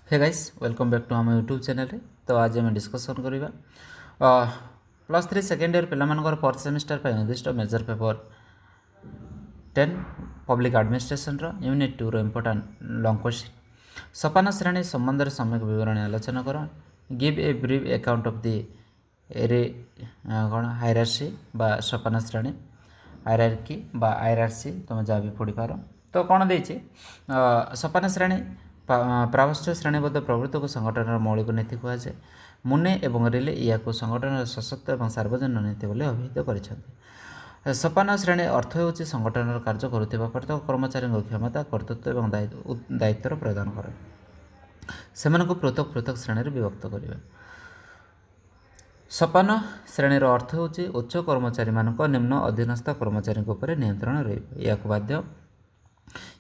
Hey guys welcome back to आम YouTube channel रे। तो आज आम डिस्कसन करवा +3 सेकेंड इयर पिलामानकर फोर्थ सेमिस्टर पर निर्दिष्ट major paper 10 public administration unit 2 important long question सोपान श्रेणी संबंध में सम्यक विवरणी आलोचना कर give a brief account of the एरे कौन हायरार्की बा सोपान श्रेणी हायरार्की बा हायरार्की तुम जहाँ भी पढ़ी पार। तो कौन देती सोपान श्रेणी प्रावश्य श्रेणीबद्ध प्रवृत्ति को संगठन मौलिक नीति कहुए मुने और रिले या संगठन सशक्त और सार्वजनिक नीति बोली अभिहित कर सोपान श्रेणी अर्थ हो संगठन कार्य करुवा प्रत्येक कर्मचारी क्षमता कर्तृत्व और दायित्व प्रदान करे से पृथक पृथक श्रेणी विभक्त करवा। सोपान श्रेणीर अर्थ हो उच्च कर्मचारी मान निम्न अधीनस्थ कर्मचारी नियंत्रण रही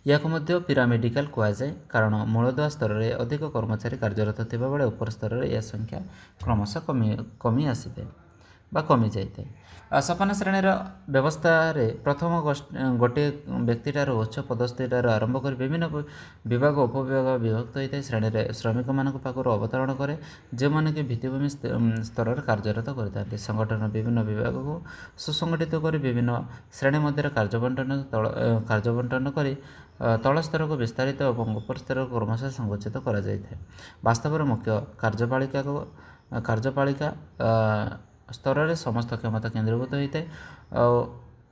या पिरामिडिकल कहुए कारण मूलदुआ स्तर में अधिक कर्मचारी कार्यरत थिबा बेले उपर स्तर में यह संख्या क्रमशः कमी आसी बा कमी जाए। सोपान श्रेणीर व्यवस्था रे प्रथम गोटे व्यक्तिटार उच्च पदस्थीटार आरंभ कर विभिन्न विभाग उपविभाग विभक्त होता है। श्रेणी में श्रमिक मान पाखर अवतरण करे जो मैंने कि भित्तिभूमि स्तर में कार्यरत करते संगठन विभिन्न विभाग को सुसंगठित कर विभिन्न श्रेणी मध्य कार्यबंटन कर तल स्तर को विस्तारित और उपर स्तर को क्रमशः संकुचित कर वास्तव में मुख्य कार्यपालिका स्तर में समस्त क्षमता केन्द्रीभूत होता है।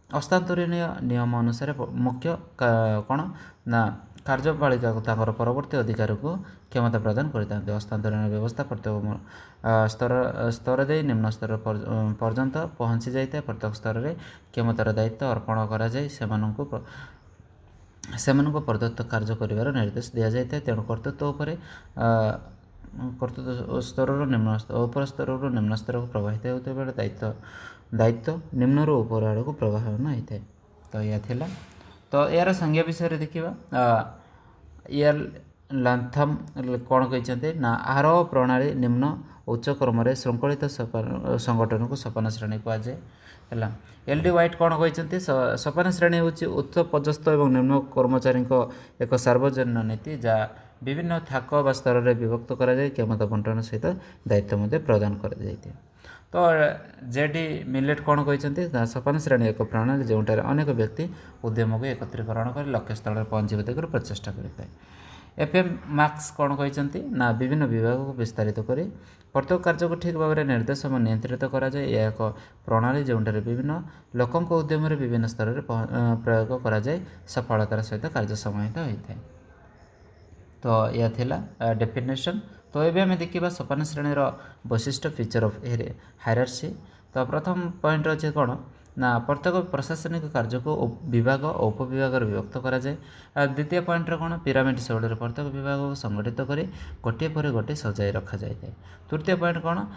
हस्तांतरणीय नियम अनुसार मुख्य कौन ना कार्यपालिका को परवर्ती अधिकारी को क्षमता प्रदान करते हस्तांतरण व्यवस्था प्रत्येक स्तर दे निम्न स्तर पर्यंत पहुँची जाए प्रत्येक स्तर में क्षमतार दायित्व अर्पण कर प्रदत्त कार्य कर निर्देश दि जाए तेणु कर्तृत्व कर्तृत्व स्तर निम्न उपर स्तर निम्न स्तर को प्रभावित होते बेले दायित्व निम्न उपर आड़ को प्रभावन होता है। तो यह थिला तो यार संज्ञा विषय देखा यार लाथम कौन कहते ना आरोह प्रणाली निम्न उच्च क्रम श्रृंखलित संगठन को सोपान श्रेणी कहुए। एल डी व्हाइट कौन कहते सोपान श्रेणी हूँ उच्च पदस्थ और निम्न कर्मचारी एक सार्वजनिक नीति जहाँ विभिन्न थाक व स्तर में विभक्त कराए क्षमता बंटन सहित दायित्व प्रदान कर। तो जेडी मिलेट कौन कहते सोपान श्रेणी एक प्रणाली जो अनेक व्यक्ति उद्यम को एकत्रीकरण कर लक्ष्य स्थल में पहुँचे देखकर प्रचेषा करें। एफएम मार्क्स कौन कहते ना विभिन्न विभाग को विस्तारित कर प्रत्येक कार्य को ठीक भाव में निर्देश और नियंत्रित कराए यह एक प्रणाली जो विभिन्न लोकों उद्यम विभिन्न स्तर में प्रयोग कराए सफलतार सहित कार्य समाहित होता है। तो यह थिला डेफिनेशन। तो ये आम देखा सोपान श्रेणीर वैशिष्ट्य फीचर ऑफ हायरार्की। तो प्रथम पॉइंट अच्छे कौन ना प्रत्येक प्रशासनिक कार्य को विभाग और उपविभाग विभक्त कराए। द्वितीय पॉइंट कौन पिरामिड शैली प्रत्येक विभाग को संगठित कर गोटे पर गोटे सजाई रखा जाए। तृतीय पॉइंट कौन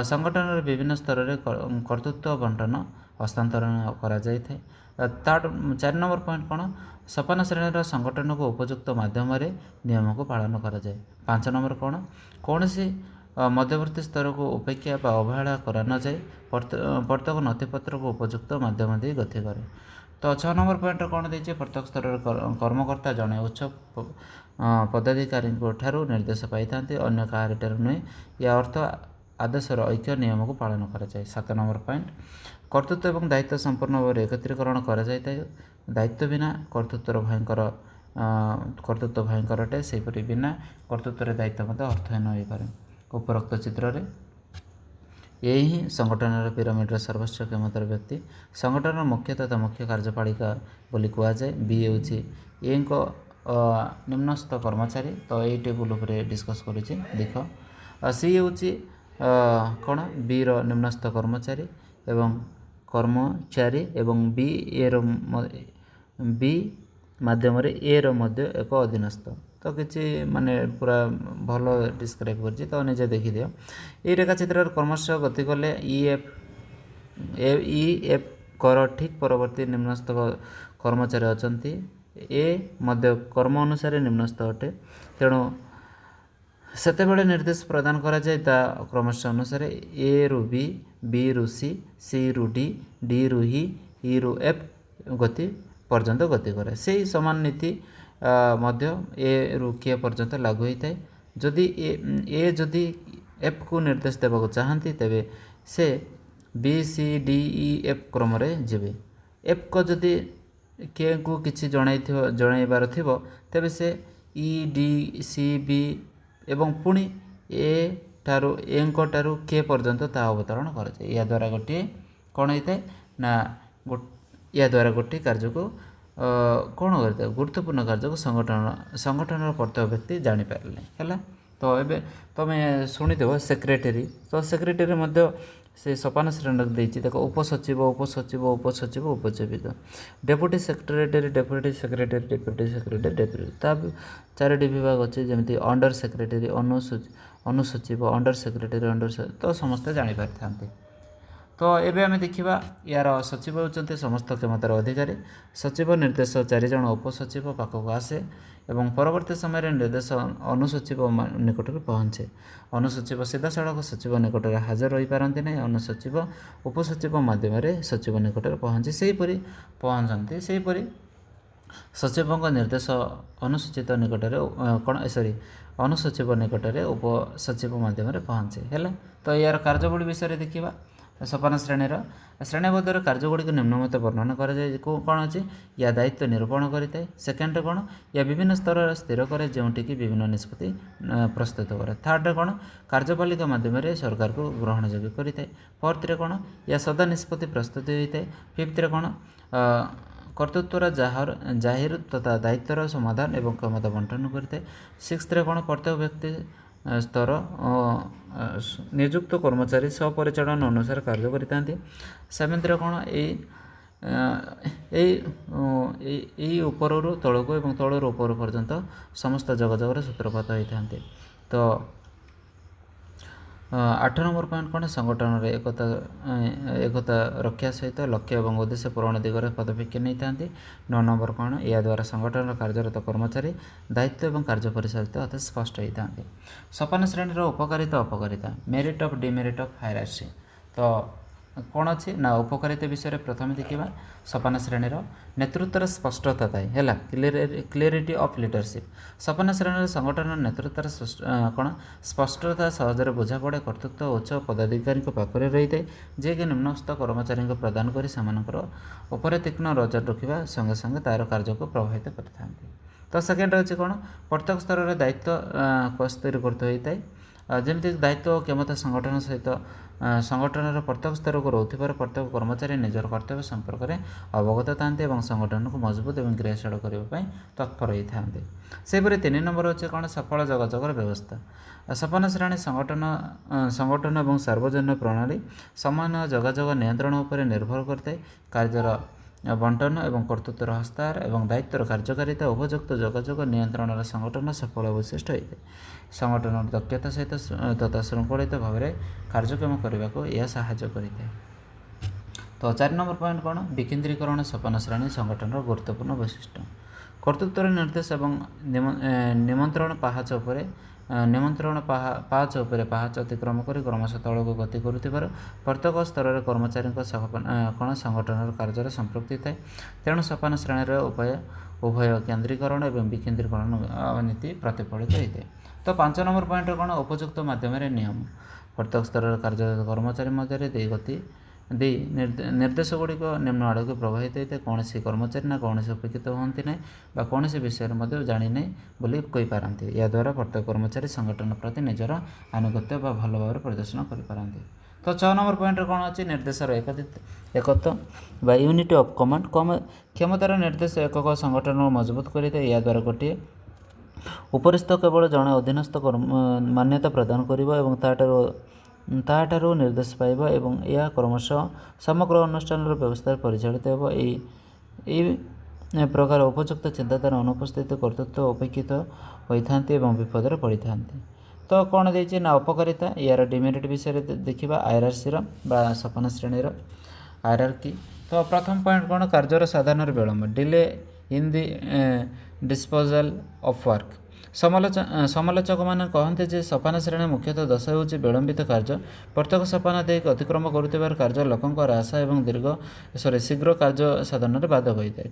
संगठन विभिन्न स्तर में कर्तृत्व बंटन हस्तांतरण करा जाए। 4 नंबर पॉइंट कौन सोपान श्रेणीर संगठन को उपयुक्त माध्यम नियम को पालन कराए। 5 नंबर कौन सी मध्यवर्ती स्तर को उपेक्षा व अवहेला करा न जाए प्रत्येक नथिपत्र को उपयुक्त माध्यम दे गति करे। तो 6 नंबर पॉइंट कौन देती प्रत्येक स्तर कर्मकर्ता जड़े उच्च पदाधिकारी निर्देश पाई था अन्य क्या नुहे या अर्थ आदेशर ऐक्य नियम को पालन कराए। 7 नंबर पॉइंट कर्तृत्व और दायित्व संपूर्ण भाव एकत्रीकरण कर दायित्व बिना कर्तृत्व भयंकर अटे सेपरी बिना कर्तृत्व दायित्व अर्थहीन हो पारे। उपरोक्त चित्र रे यही संगठन पिरामिड सर्वोच्च क्षमतार व्यक्ति संगठन मुख्य तथा मुख्य कार्यपालिका बोली कहुए। बी हूँ ए निम्नस्थ कर्मचारी। तो यही टेबुल उपरे डिस्कस करुँचे देख। सी हूँ कौन बी रो निम्नस्थ कर्मचारी एवं कर्मचारी एवं बी माध्यम ए रो मध्य एक अधीनस्थ। तो किसी माने पूरा भल डिस्क्राइब कर तो निजे देखीदि ये रेखाचित्र क्रमश गति कले ई एफ कर ठीक परवर्ती निम्नस्थ कर्मचारी अच्छा ए मध्य कर्म अनुसार निम्नस्थ अटे तेणु सेतेबेले निर्देश प्रदान करा जाए क्रमश अनुसार ए रु बी रु सी रु डी रु ई रु एफ गति पर्यंत गति करे। से समान नीति मध्य ए रु के पर्यंत लागू होता है जदि ए जदि एफ को निर्देश देवाक चाहती तेबे से B C D E F क्रम जीवे। एफ को जदि के को किसी जनइबार थिबो तेबे से ई डी सी बी एवं पुणी ए ठारू ठारू के पर्यंत ता अवतरण कराए। या द्वारा गोटे कौन होता है ना या द्वारा गोटे कार्य को कौन करता है गुरुत्वपूर्ण कार्य को संगठन प्रत्येक व्यक्ति जानीपारे है। तो ये तुम शुणिदेव सेक्रेटरी। तो सेक्रेटरी मध्य से सोपान श्रेणी देती देखो उपसचिव उपसचिव उपसचिव उपसचिव deputy secretary deputy secretary deputy secretary deputy ता 4टी विभाग अच्छे जमी अंडर सेक्रेटरी अनुसचिव अंडर सेक्रेटरी तो समस्ते जानीपारि था। तो ये आम देखा यार सचिव होती समस्त क्षमतार अधिकारी। सचिव निर्देश 4 जन उपसचिव पाखक आसे एवं परवर्ती समय निर्देश अनुसचिव निकट पहुँचे। अनुसचिव सीधा सड़क सचिव निकट हाजर रही पारती ना। अनुसचिव उपसचिव मध्यम सचिव निकट पहुँची सेहीपरि पहुँचती। सेहीपरि सचिव निर्देश अनुसूचित निकट कौन सॉरी अनुसचिव निकट उपसचिव मध्यम पहुँचे है। तो यार कार्यवली विषय देखा सोपान श्रेणीबद्ध कार्यगुड़ी निम्नमत वर्णन कराए कौन अच्छे या दायित्व निरूपण करें। सेकेंड कौन या विभिन्न स्तर स्थिर करे जोटिकी विभिन्न निष्पत्ति प्रस्तुत करे। थर्ड कौन कार्यपालिका माध्यम सरकार को ग्रहणयोग्य करें। फोर्थ कौन या सदा निष्पत्ति प्रस्तुत होता है। फिफ्थ कौन कर्तृत्वर जाहिर तथा दायित्वर समाधान एवं क्षमता बंटन करते। सिक्स्थ कौन प्रत्येक व्यक्ति स्तर नियुक्त कर्मचारी स्वपरिचालन अनुसार कार्य करते। सेवेंथ कौन यही ऊपर तलू और तलू ऊपर पर्यंत समस्त जोगाजोगर सूत्रपात होता। तो 8 नंबर पॉइंट कौन संगठन एकता रक्षा सहित लक्ष्य और उद्देश्य पूरण दिगरे पदक्षेप नहीं था। 9 नंबर कौन या द्वारा संगठन कार्यरत कर्मचारी दायित्व और कार्य परिचालित अति स्पष्ट होता। सोपान श्रेणी उपकारिता अपकारिता merit of demerit of hierarchy. तो कौन अच्छी ना उपकारिता विषय प्रथम देखा सोपान श्रेणी नेतृत्वर स्पष्टता थाए है क्लीयरिटी ऑफ लीडरशिप। सोपान श्रेणी संगठन नेतृत्वर कौन स्पष्टता सहजरे बुझा पड़े। कर्तृत्व उच्च पदाधिकारी पाखे रही है जे कि निम्नस्थ कर्मचारी प्रदान कर तीक्ष्ण नजर रखा संगे संगे तार कार्य को प्रभावित करते। तो सेकेंड अच्छे कौन प्रत्येक स्तर में दायित्व स्थिरीकृत होता है। जमी दायित्व क्षमता संगठन सहित संगठन प्रत्येक स्तर को रोथबार प्रत्येक कर्मचारी निजर कर्तव्य संपर्क में अवगत था संगठन को मजबूत और क्रियाशील करने तत्पर होता। सेपरी 3 नंबर अच्छे कौन सफल जोगाजोगर व्यवस्था। सोपान श्रेणी संगठन और सार्वजनिक प्रणाली समान जोगाजोग नियंत्रण पर निर्भर करते। कार्यर बंटन और कर्तृत्वर हस्तार और दायित्वर कार्यकारिता उपयुक्त जोगाजोग नियंत्रण संगठन सफल वैशिष्ट होता है। संगठन दक्षता सहित तथा श्रृंखलित भाव में कार्यक्रम करने को यह साहाय्य करता है। तो 4 नंबर पॉइंट कौन विकेंद्रीकरण सोपान श्रेणी संगठन गुरुत्वपूर्ण वैशिष्ट्य। कर्तृत्वर निर्देश और निमंत्रण पाहाच पाहाच अतिक्रम कर क्रमश तल को गति कर प्रत्येक स्तर कर्मचारी कौन संगठन कार्य संपृक्ति थाए। तेणु सोपान श्रेणी उभय केन्द्रीकरण और विकेन्द्रीकरण नीति प्रतिफलित होता है। तो 5 नंबर पॉइंट कौन उपयुक्त माध्यम नियम प्रत्येक स्तर कार्यरत कर्मचारी मध्य गति दे निर्देश गुड़िक निम्न आड़ को प्रभावित होता है। कौन सी कर्मचारी ना कौन उपेक्षित होती ना कौन विषय जानी ना बोली कहीपारती। या द्वारा प्रत्येक कर्मचारी संगठन प्रति निजर आनुगत्य भल भाव प्रदर्शन करें। तो 6 नंबर पॉइंट कौन अच्छी निर्देशर एकत्व बा यूनिटी ऑफ कमांड क्षमतार निर्देश एकक संगठन मजबूत करते। या द्वारा गोटे उपरिस्थ केवल जड़े अधीनस्थ मान्यता प्रदान कर निर्देश पाइब एवं यह क्रमश समग्र अनुष्ठान व्यवस्था परिचालित हो। प्रकार उपयुक्त चिंताधारा अनुपस्थित कर्तृत्व उपेक्षित होती विपद पड़ी था। तो कौन देती ना अपकारिता यार डिमेरिट विषय देखा हायरार्की सोपान श्रेणी हायरार्की। तो प्रथम पॉइंट कौन कार्यर साधारण विलम्ब delay in the disposal of work. ସମାଲୋଚକମାନେ କହନ୍ତି ଯେ ସୋପାନ ଶ୍ରେଣୀ ମୁଖ୍ୟତଃ ଦୋଷ ହେଉଛି ବିଳମ୍ବିତ କାର୍ଯ୍ୟ। ପ୍ରତ୍ୟେକ ସୋପାନ ଦେଇ ଅତିକ୍ରମ କରୁଥିବାର କାର୍ଯ୍ୟ ଲୋକଙ୍କର ଆଶା ଏବଂ ଶୀଘ୍ର କାର୍ଯ୍ୟ ସାଧନରେ ବାଧକ ହୋଇଥାଏ।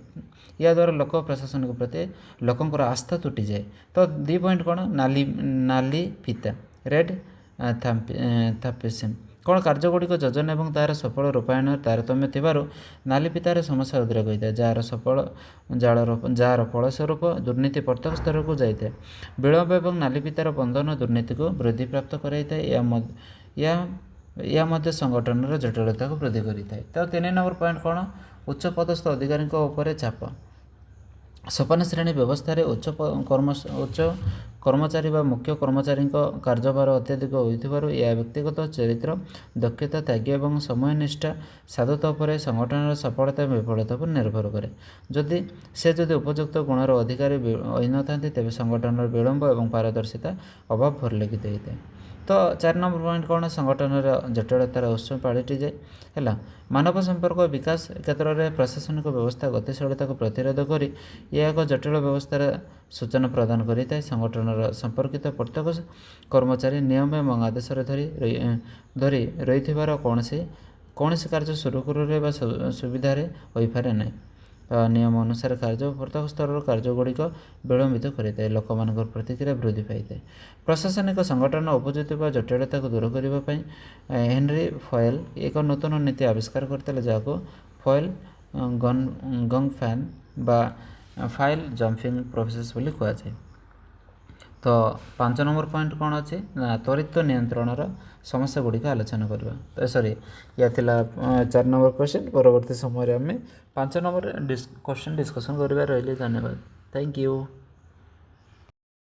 ଏହାଦ୍ୱାରା ଲୋକ ପ୍ରଶାସନିକ ପ୍ରତି ଲୋକଙ୍କର ଆସ୍ଥା ତୁଟିଯାଏ। ତ 2 ପଏଣ୍ଟ କ'ଣ? ନାଲି ଫିତା ରେଡ୍ ଥାପିସିମ୍। କ'ଣ କାର୍ଯ୍ୟଗୁଡ଼ିକ ଯୋଜନା ଏବଂ ତାହାର ସଫଳ ରୂପାୟନରେ ତାରତମ୍ୟ ଥିବାରୁ ନାଲି ଫିତାର ସମସ୍ୟା ଉଦ୍ରେକ ହୋଇଥାଏ, ଯାହାର ଫଳସ୍ୱରୂପ ଦୁର୍ନୀତି ପ୍ରତ୍ୟେକ ସ୍ତରକୁ ଯାଇଥାଏ। ବିଳମ୍ବ ଏବଂ ନାଲି ଫିତାର ବନ୍ଧନ ଦୁର୍ନୀତିକୁ ବୃଦ୍ଧିପ୍ରାପ୍ତ କରାଇଥାଏ। ଏହା ମଧ୍ୟ ସଂଗଠନର ଜଟିଳତାକୁ ବୃଦ୍ଧି କରିଥାଏ। ତ 3 ନମ୍ବର ପଏଣ୍ଟ କ'ଣ? ଉଚ୍ଚ ପଦସ୍ଥ ଅଧିକାରୀଙ୍କ ଉପରେ ଚାପ। ସୋପାନ ଶ୍ରେଣୀ ବ୍ୟବସ୍ଥାରେ ଉଚ୍ଚ କର୍ମଚାରୀ ବା ମୁଖ୍ୟ କର୍ମଚାରୀଙ୍କ କାର୍ଯ୍ୟଭାର ଅତ୍ୟଧିକ ହୋଇଥିବାରୁ ଏହା ବ୍ୟକ୍ତିଗତ ଚରିତ୍ର, ଦକ୍ଷତା, ତ୍ୟାଗ ଏବଂ ସମୟନିଷ୍ଠା ସାଧୁତା ଉପରେ ସଂଗଠନର ସଫଳତା ଏବଂ ବିଫଳତା ଉପରେ ନିର୍ଭର କରେ। ଯଦି ଉପଯୁକ୍ତ ଗୁଣର ଅଧିକାରୀ ହୋଇନଥାନ୍ତି, ତେବେ ସଂଗଠନର ବିଳମ୍ବ ଏବଂ ପାରଦର୍ଶିତା ଅଭାବ ପରିଲକ୍ଷିତ ହୋଇଥାଏ। ତ 4 ନମ୍ବର ପଏଣ୍ଟ କ'ଣ? ସଂଗଠନର ଜଟିଳତାର ଉତ୍ସ ପାଲଟିଯାଏ। ହେଲା, ମାନବ ସମ୍ପର୍କ ବିକାଶ କ୍ଷେତ୍ରରେ ପ୍ରଶାସନିକ ବ୍ୟବସ୍ଥା ଗତିଶୀଳତାକୁ ପ୍ରତିରୋଧ କରି ଏହା ଏକ ଜଟିଳ ବ୍ୟବସ୍ଥାର ସୂଚନା ପ୍ରଦାନ କରିଥାଏ। ସଂଗଠନର ସମ୍ପର୍କିତ ପ୍ରତ୍ୟେକ କର୍ମଚାରୀ ନିୟମ ଏବଂ ଆଦେଶରେ ଧରି ରହିଥିବାର କୌଣସି କାର୍ଯ୍ୟ ସୁରୁଖୁରୁରେ ବା ସୁବିଧାରେ ହୋଇପାରେ ନାହିଁ। ନିୟମ ଅନୁସାରେ କାର୍ଯ୍ୟ ପ୍ରତ୍ୟେକ ସ୍ତରର କାର୍ଯ୍ୟଗୁଡ଼ିକ ବିଳମ୍ବିତ କରିଥାଏ। ଲୋକମାନଙ୍କର ପ୍ରତିକ୍ରିୟା ବୃଦ୍ଧି ପାଇଥାଏ। ପ୍ରଶାସନିକ ସଂଗଠନ ଉପଯୁକ୍ତ ଜଟିଳତାକୁ ଦୂର କରିବା ପାଇଁ ହେନରୀ ଫୟେଲ୍ ଏକ ନୂତନ ନୀତି ଆବିଷ୍କାର କରିଥିଲେ, ଯାହାକୁ ଫୟେଲ୍ ଗଙ୍ଗଫ୍ୟାନ୍ ବା ଫାଇଲ୍ ଜମ୍ପିଂ ପ୍ରୋସେସ୍ ବୋଲି କୁହାଯାଏ। ତ 5 ନମ୍ବର ପଏଣ୍ଟ କ'ଣ ଅଛି? ନା ତ୍ୱରିତ ନିୟନ୍ତ୍ରଣର ସମସ୍ୟାଗୁଡ଼ିକ ଆଲୋଚନା କରିବା। ଏହା ଥିଲା 4 ନମ୍ବର କ୍ୱେଶ୍ଚନ୍। ପରବର୍ତ୍ତୀ ସମୟରେ ଆମେ 5 ନମ୍ବର କ୍ୱେଶ୍ଚନ୍ ଡିସ୍କସନ୍ କରିବା। ରହିଲି, ଧନ୍ୟବାଦ। Thank you.